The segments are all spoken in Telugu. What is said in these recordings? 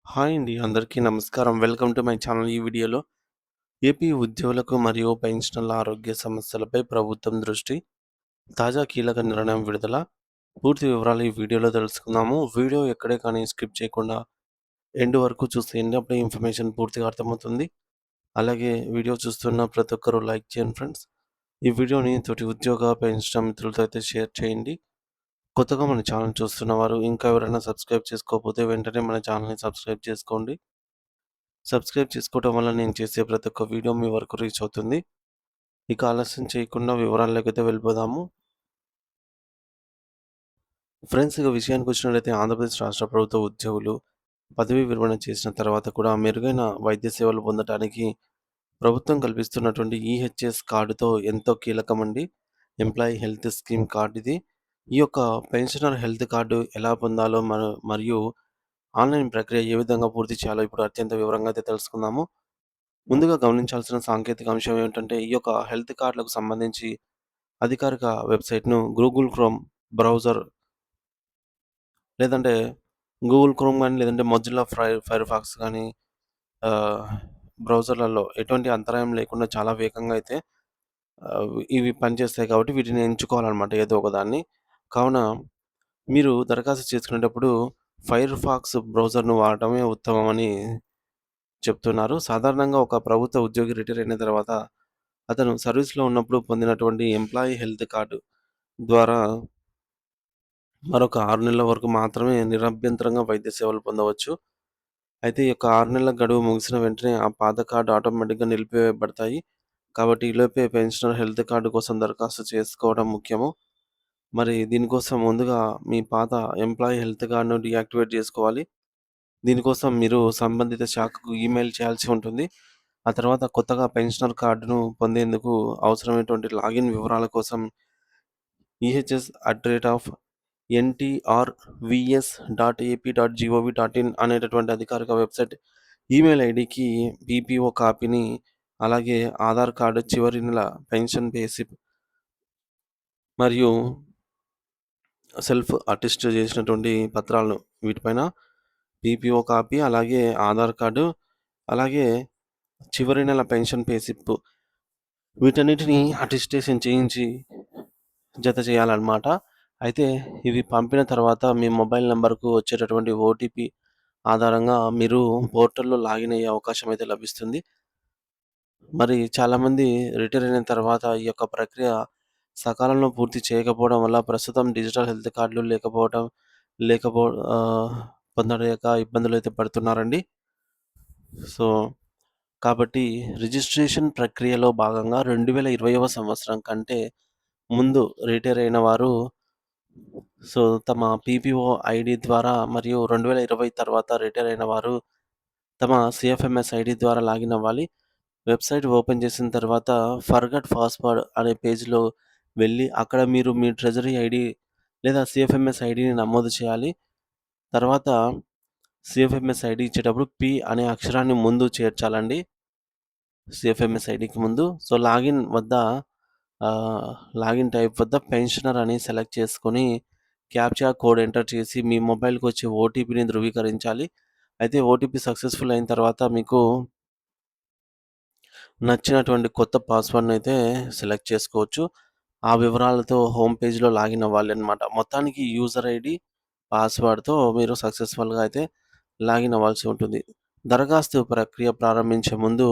హాయ్ అండి. అందరికీ నమస్కారం. Welcome to my channel. ఈ వీడియోలో ఏపీ ఉద్యోగులకు మరియు పెన్షనర్ల ఆరోగ్య సమస్యలపై ప్రభుత్వం దృష్టి, తాజా కీలక నిర్ణయం విడుదల. పూర్తి వివరాలు ఈ వీడియోలో తెలుసుకుందాము. వీడియో ఎక్కడే కానీ స్కిప్ చేయకుండా ఎండ్ వరకు చూసేయండి. అప్పుడే ఇన్ఫర్మేషన్ పూర్తిగా అర్థమవుతుంది. అలాగే వీడియో చూస్తున్న ప్రతి ఒక్కరూ లైక్ చేయండి ఫ్రెండ్స్. ఈ వీడియోని తోటి ఉద్యోగ, పెన్షనర్ మిత్రులతో అయితే షేర్ చేయండి. కొత్తగా మన ఛానల్ చూస్తున్న వారు ఇంకా ఎవరైనా సబ్స్క్రైబ్ చేసుకోకపోతే వెంటనే మన ఛానల్‌ని సబ్స్క్రైబ్ చేసుకోండి. సబ్స్క్రైబ్ చేసుకోవడం వల్ల నేను చేసే ప్రతి ఒక్క వీడియో మీ వరకు రీచ్ అవుతుంది. ఇక ఆలస్యం చేయకుండా వివరాల్లోకైతే వెళ్ళిపోదాము. ఫ్రెండ్స్, ఇక విషయానికొచ్చినట్లయితే ఆంధ్రప్రదేశ్ రాష్ట్ర ప్రభుత్వ ఉద్యోగులు పదవీ విరమణ చేసిన తర్వాత కూడా మెరుగైన వైద్య సేవలు పొందటానికి ప్రభుత్వం కల్పిస్తున్నటువంటి ఈహెచ్ఎస్ కార్డుతో ఎంతో కీలకమండి. ఎంప్లాయీ హెల్త్ స్కీమ్ కార్డ్ ఇది. ఈ యొక్క పెన్షనర్ హెల్త్ కార్డు ఎలా పొందాలో మరియు ఆన్‌లైన్ ప్రక్రియ ఏ విధంగా పూర్తి చేయాలో ఇప్పుడు అత్యంత వివరంగా అయితే తెలుసుకుందాము. ముందుగా గమనించాల్సిన సాంకేతిక అంశం ఏమిటంటే, ఈ యొక్క హెల్త్ కార్డ్‌లకు సంబంధించి అధికారిక వెబ్‌సైట్‌ను గూగుల్ క్రోమ్ బ్రౌజర్ లేదంటే గూగుల్ క్రోమ్ గాని, లేదంటే మొజిల్లా ఫైర్‌ఫాక్స్ గాని ఆహ్, బ్రౌజర్‌లలో ఎటువంటి అంతరాయం లేకుండా చాలా వేగంగా అయితే ఇవి పనిచేస్తాయి కాబట్టి వీటిని ఎంచుకోవాలనమాట ఏదో ఒకదాన్ని. కావున మీరు దరఖాస్తు చేసుకునేటప్పుడు ఫైర్‌ఫాక్స్ బ్రౌజర్‌ను వాడటమే ఉత్తమమని చెప్తున్నారు. సాధారణంగా ఒక ప్రభుత్వ ఉద్యోగి రిటైర్ అయిన తర్వాత అతను సర్వీస్‌లో ఉన్నప్పుడు పొందినటువంటి ఎంప్లాయీ హెల్త్ కార్డ్ ద్వారా మరొక 6 నెలల వరకు మాత్రమే నిరభ్యంతరంగా వైద్య సేవలు పొందవచ్చు. అయితే ఈ యొక్క 6 నెలల గడువు ముగిసిన వెంటనే ఆ పాత కార్డ్ ఆటోమేటిక్‌గా నిలిపివేయబడతాయి. కాబట్టి ఈలోపే పెన్షనర్ హెల్త్ కార్డ్ కోసం దరఖాస్తు చేసుకోవడం ముఖ్యము. మరి దీనికోసం ముందుగా మీ పాత ఎంప్లాయీ హెల్త్ కార్డ్‌ను డీయాక్టివేట్ జేసుకోవాలి. దీనికోసం మీరు సంబంధిత శాఖకు ఈమెయిల్ చేయాల్సి ఉంటుంది. ఆ తర్వాత కొత్తగా పెన్షనర్ కార్డును పొందేందుకు అవసరమైనటువంటి లాగిన్ వివరాల కోసం ehs@ntrvs.ap.gov.in అనేటటువంటి అధికారిక వెబ్‌సైట్ ఈమెయిల్ ఐడీకి పీపీఓ కాపీని, అలాగే ఆధార్ కార్డు చివరి నెల పెన్షన్ పేస్లిప్ మరియు సెల్ఫ్ అటెస్ట్ చేసినటువంటి పత్రాలను వీటిపైన పీపీఓ కాపీ, అలాగే ఆధార్ కార్డు, అలాగే చివరి నెల పెన్షన్ పేస్లిప్ వీటన్నిటిని అటెస్టేషన్ చేయించి జత చేయాలన్నమాట. అయితే ఇవి పంపిన తర్వాత మీ మొబైల్ నంబర్‌కు వచ్చేటటువంటి ఓటీపీ ఆధారంగా మీరు పోర్టల్‌లో లాగిన్ అయ్యే అవకాశం అయితే లభిస్తుంది. మరి చాలామంది రిటైర్ అయిన తర్వాత ఈ యొక్క ప్రక్రియ సకాలంలో పూర్తి చేయకపోవడం వల్ల ప్రస్తుతం డిజిటల్ హెల్త్ కార్డులు లేకపో ఆహ్, పొందలేక ఇబ్బందులైతే పడుతున్నారండి. సో, కాబట్టి రిజిస్ట్రేషన్ ప్రక్రియలో భాగంగా 2020వ సంవత్సరం కంటే ముందు రిటైర్ అయిన వారు తమ పీపీఓ ఐడీ ద్వారా, మరియు 2020 తర్వాత రిటైర్ అయిన వారు తమ సీఎఫ్ఎంఎస్ ఐడీ ద్వారా లాగిన్ అవ్వాలి. వెబ్‌సైట్ ఓపెన్ చేసిన తర్వాత ఫర్గాట్ పాస్వర్డ్ అనే పేజ్‌లో వెళ్ళి అక్కడ మీరు మీ ట్రెజరీ ఐడీ లేదా సీఎఫ్ఎంఎస్ ఐడీని నమోదు చేయాలి. తర్వాత సీఎఫ్ఎంఎస్ ఐడీ ఇచ్చేటప్పుడు పి అనే అక్షరాన్ని ముందు చేర్చాలండి. సీఎఫ్ఎంఎస్ ఐడీకి ముందు. ఆహ్, లాగిన్ టైప్ వద్ద పెన్షనర్ అని సెలెక్ట్ చేసుకొని క్యాప్చా కోడ్ ఎంటర్ చేసి మీ మొబైల్‌కి వచ్చే ఓటీపీని ధృవీకరించాలి. అయితే ఓటీపీ సక్సెస్‌ఫుల్ అయిన తర్వాత మీకు నచ్చినటువంటి కొత్త పాస్వర్డ్‌నైతే సెలెక్ట్ చేసుకోవచ్చు. ఆ వివరాలతో హోమ్ పేజ్‌లో లాగిన్ అవ్వాలన్నమాట. మొత్తానికి యూజర్ ఐడీ, పాస్వర్డ్‌తో మీరు సక్సెస్‌ఫుల్‌గా అయితే లాగిన్ అవ్వాల్సి ఉంటుంది. దరఖాస్తు ప్రక్రియ ప్రారంభించే ముందు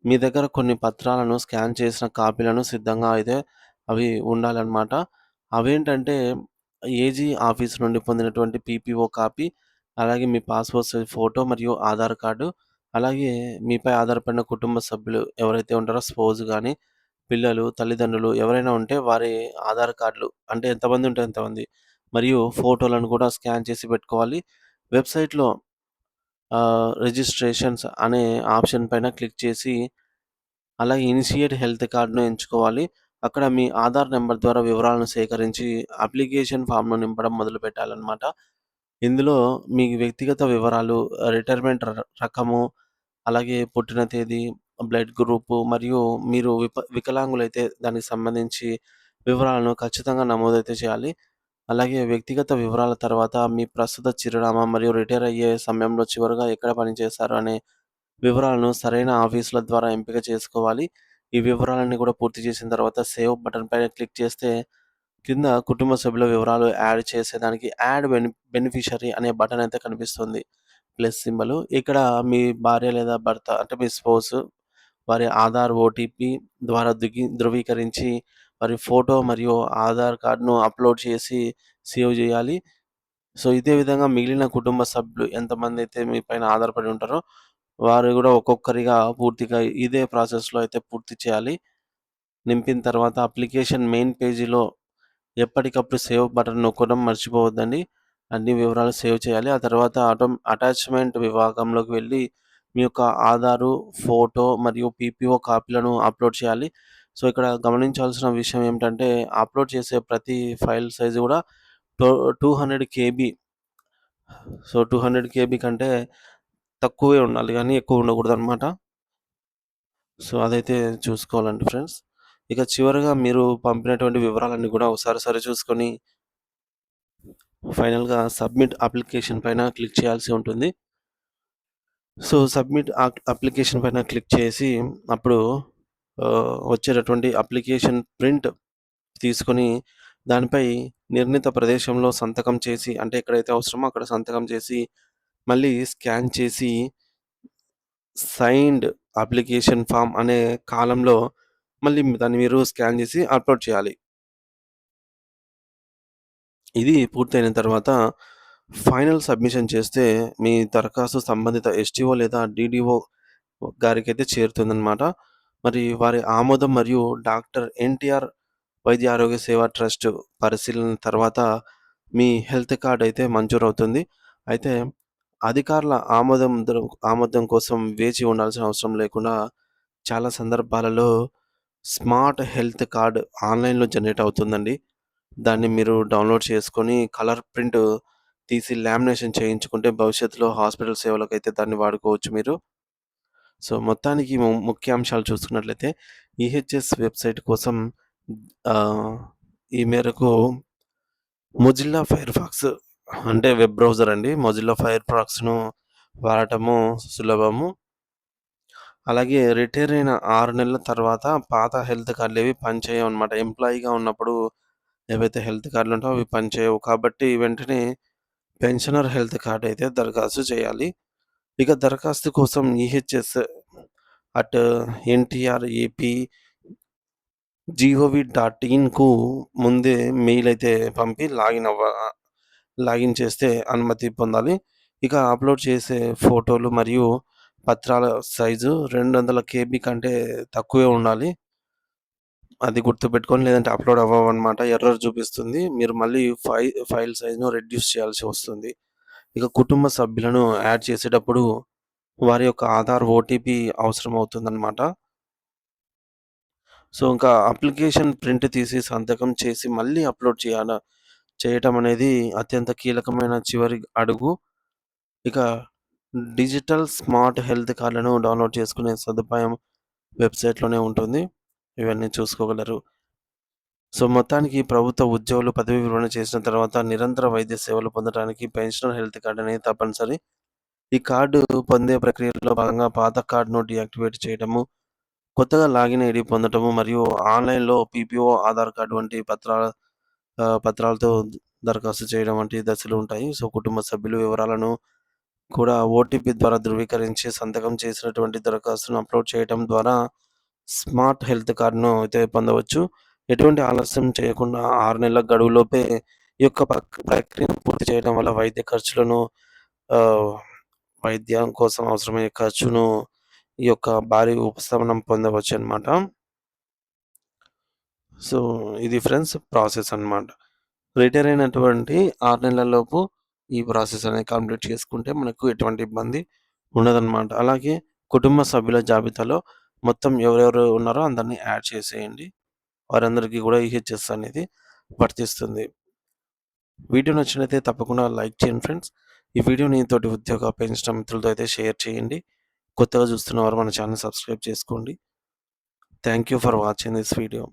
మీ దగ్గర కొన్ని పత్రాలను స్కాన్ చేసిన కాపీలను సిద్ధంగా అయితే అవి ఉండాలన్నమాట. అవేంటంటే ఏజీ ఆఫీస్ నుండి పొందినటువంటి పీపీఓ కాపీ, అలాగే మీ పాస్‌పోర్ట్ సైజ్ ఫోటో మరియు ఆధార్ కార్డు, అలాగే మీపై ఆధారపడిన కుటుంబ సభ్యులు ఎవరైతే ఉంటారో స్పౌస్ గాని, పిల్లలు, తల్లిదండ్రులు ఎవరైనా ఉంటే వారి ఆధార్ కార్డులు, అంటే ఎంతమంది ఉంటే అంతమంది, మరియు ఫోటోలను కూడా స్కాన్ చేసి పెట్టుకోవాలి. వెబ్‌సైట్‌లో రిజిస్ట్రేషన్స్ అనే ఆప్షన్ పైన క్లిక్ చేసి, అలాగే ఇనిషియేట్ హెల్త్ కార్డ్‌ను ఎంచుకోవాలి. అక్కడ మీ ఆధార్ నంబర్ ద్వారా వివరాలను సేకరించి అప్లికేషన్ ఫామ్‌ను నింపడం మొదలుపెట్టాలన్నమాట. ఇందులో మీ వ్యక్తిగత వివరాలు, రిటైర్మెంట్ రకము, అలాగే పుట్టిన తేదీ, బ్లడ్ గ్రూపు, మరియు మీరు వికలాంగులైతే దానికి సంబంధించి వివరాలను ఖచ్చితంగా నమోదైతే చేయాలి. అలాగే వ్యక్తిగత వివరాల తర్వాత మీ ప్రస్తుత చిరునామా మరియు రిటైర్ అయ్యే సమయంలో చివరగా ఎక్కడ పనిచేశారు అనే వివరాలను సరైన ఆఫీసుల ద్వారా ఎంపిక చేసుకోవాలి. ఈ వివరాలన్నీ కూడా పూర్తి చేసిన తర్వాత సేవ్ బటన్ పైన క్లిక్ చేస్తే కింద కుటుంబ సభ్యుల వివరాలు యాడ్ చేసేదానికి యాడ్ బెనిఫిషరీ అనే బటన్ అయితే కనిపిస్తుంది. Plus symbol. ఇక్కడ మీ భార్య లేదా భర్త అంటే మీ స్పౌస్ వారి ఆధార్ ఓటీపీ ద్వారా ధృవీకరించి వారి ఫోటో మరియు ఆధార్ కార్డ్‌ను అప్‌లోడ్ చేసి సేవ్ చేయాలి. సో, ఇదే విధంగా మిగిలిన కుటుంబ సభ్యులు ఎంతమందైతే మీ పైన ఆధారపడి ఉంటారో వారు కూడా ఒక్కొక్కరిగా పూర్తిగా ఇదే ప్రాసెస్‌లో అయితే పూర్తి చేయాలి. నింపిన తర్వాత అప్లికేషన్ మెయిన్ పేజీలో ఎప్పటికప్పుడు సేవ్ బటన్ నొక్కడం మర్చిపోవద్దండి. అన్ని వివరాలు సేవ్ చేయాలి. ఆ తర్వాత అటాచ్‌మెంట్ విభాగంలోకి వెళ్లి మీ యొక్క ఆధారు, ఫోటో మరియు పీపీఓ కాపీలను అప్‌లోడ్ చేయాలి. సో, ఇక్కడ గమనించాల్సిన విషయం ఏమిటంటే అప్‌లోడ్ చేసే ప్రతి ఫైల్ సైజ్ కూడా టో 200 కేబీ. సో, 200 కేబీ కంటే తక్కువే ఉండాలి గానీ ఎక్కువ ఉండకూడదనమాట. సో, అదైతే చూసుకోవాలండి ఫ్రెండ్స్. ఇక చివరగా మీరు పంపినటువంటి వివరాలన్నీ కూడా ఒకసారి సరిచూసుకొని ఫైనల్‌గా సబ్మిట్ అప్లికేషన్ పైన క్లిక్ చేయాల్సి ఉంటుంది. సో, సబ్మిట్ అప్లికేషన్ పైన క్లిక్ చేసి అప్పుడు వచ్చేటటువంటి అప్లికేషన్ ప్రింట్ తీసుకొని దానిపై నిర్ణీత ప్రదేశంలో సంతకం చేసి అంటే ఎక్కడైతే అవసరమో అక్కడ సంతకం చేసి మళ్ళీ స్కాన్ చేసి సైన్డ్ అప్లికేషన్ ఫార్మ్ అనే కాలమ్‌లో మళ్ళీ దాన్ని మీరు స్కాన్ చేసి అప్‌లోడ్ చేయాలి. ఇది పూర్తయిన తర్వాత ఫైనల్ సబ్మిషన్ చేస్తే మీ దరఖాస్తు సంబంధిత ఎస్‌టిఓ లేదా డీడీఓ గారికైతే చేరుతుందనమాట. మరి వారి ఆమోదం మరియు డాక్టర్ ఎన్‌టిఆర్ వైద్య ఆరోగ్య సేవ ట్రస్ట్ పరిశీలన తర్వాత మీ హెల్త్ కార్డ్ అయితే మంజూరవుతుంది. అయితే అధికారుల ఆమోదం కోసం వేచి ఉండాల్సిన అవసరం లేకుండా చాలా సందర్భాలలో స్మార్ట్ హెల్త్ కార్డ్ ఆన్‌లైన్‌లో జనరేట్ అవుతుందండి. దాన్ని మీరు డౌన్‌లోడ్ చేసుకొని కలర్ ప్రింట్ తీసి లామినేషన్ చేయించుకుంటే భవిష్యత్తులో హాస్పిటల్ సేవలకైతే దాన్ని వాడుకోవచ్చు మీరు. సో, మొత్తానికి ముఖ్యాంశాలు చూసుకున్నట్లయితే ఈహెచ్ఎస్ వెబ్‌సైట్ కోసం ఆహ్, ఈ మేరకు మొజిల్లా ఫైర్‌ఫాక్స్ అంటే వెబ్ బ్రౌజర్ అండి. మొజిల్లా ఫైర్‌ఫాక్స్‌ను వాడటము సులభము. అలాగే రిటైర్ అయిన 6 నెలల తర్వాత పాత హెల్త్ కార్డ్‌లేవి పనిచేయవనమాట. ఎంప్లాయీగా ఉన్నప్పుడు ఏవైతే హెల్త్ కార్డ్‌లుంటాయో అవి పనిచేయవు. కాబట్టి వెంటనే పెన్షనర్ హెల్త్ కార్డ్ అయితే దరఖాస్తు చేయాలి. ఇక దరఖాస్తు కోసం ఈహెచ్ఎస్ అట్ ఎన్‌టిఆర్‌ఏపీ జీఓవీ.ఇన్‌కు ముందే మెయిల్ అయితే పంపి లాగిన్ చేస్తే అనుమతి పొందాలి. ఇక అప్‌లోడ్ చేసే ఫోటోలు మరియు పత్రాల సైజు 200 కేబీ కంటే తక్కువే ఉండాలి. అది గుర్తుపెట్టుకోండి. లేదంటే అప్‌లోడ్ అవ్వవనమాట. ఎర్రర్ చూపిస్తుంది. మీరు మళ్ళీ ఫైల్ సైజ్‌ను రెడ్యూస్ చేయాల్సి వస్తుంది. ఇక కుటుంబ సభ్యులను యాడ్ చేసేటప్పుడు వారి యొక్క ఆధార్ ఓటీపీ అవసరమవుతుందనమాట. సో, ఇంకా అప్లికేషన్ ప్రింట్ తీసి సంతకం చేసి మళ్ళీ అప్‌లోడ్ చేయటం అనేది అత్యంత కీలకమైన చివరి అడుగు. ఇక డిజిటల్ స్మార్ట్ హెల్త్ కార్డ్‌లను డౌన్‌లోడ్ చేసుకునే సదుపాయం వెబ్‌సైట్‌లోనే ఉంటుంది. ఇవన్నీ చూసుకోగలరు. సో, మొత్తానికి ప్రభుత్వ ఉద్యోగులు పదవీ విరమణ చేసిన తర్వాత నిరంతర వైద్య సేవలు పొందడానికి పెన్షనర్ హెల్త్ కార్డ్ అనేది తప్పనిసరి. ఈ కార్డు పొందే ప్రక్రియలో భాగంగా పాత కార్డ్‌ను డీయాక్టివేట్ చేయడము, కొత్తగా లాగిన్ ఐడీ పొందటము మరియు ఆన్‌లైన్‌లో పీపీఓ, ఆధార్ కార్డ్ వంటి పత్రాలతో దరఖాస్తు చేయడం వంటి దశలు ఉంటాయి. సో, కుటుంబ సభ్యుల వివరాలను కూడా ఓటీపీ ద్వారా ధృవీకరించి సంతకం చేసినటువంటి దరఖాస్తును అప్‌లోడ్ చేయడం ద్వారా స్మార్ట్ హెల్త్ కార్డ్‌ను అయితే పొందవచ్చు. ఎటువంటి ఆలస్యం చేయకుండా 6 నెలల గడువులోపే ఈ యొక్క ప్రక్రియను పూర్తి చేయడం వల్ల ఆహ్, వైద్యం కోసం అవసరమయ్యే ఖర్చును ఈ యొక్క భారీ ఉపశమనం పొందవచ్చనమాట. సో, ఇది ఫ్రెండ్స్ ప్రాసెస్ అనమాట. రిటైర్ అయినటువంటి 6 నెలల్లోపు ఈ ప్రాసెస్ అనేది కంప్లీట్ చేసుకుంటే మనకు ఎటువంటి ఇబ్బంది ఉండదనమాట. అలాగే కుటుంబ సభ్యుల జాబితాలో మొత్తం ఎవరెవరు ఉన్నారో అందరిని యాడ్ చేసేయండి. వారందరికీ కూడా ఈహెచ్ఎస్ అనేది వర్తిస్తుంది. వీడియో నచ్చినట్లయితే తప్పకుండా లైక్ చేయండి ఫ్రెండ్స్. ఈ వీడియోని తోటి ఉద్యోగ పెన్షన్ మిత్రులతో అయితే షేర్ చేయండి. కొత్తగా చూస్తున్నవారు మన ఛానెల్ సబ్స్క్రైబ్ చేసుకోండి. Thank you for watching this video.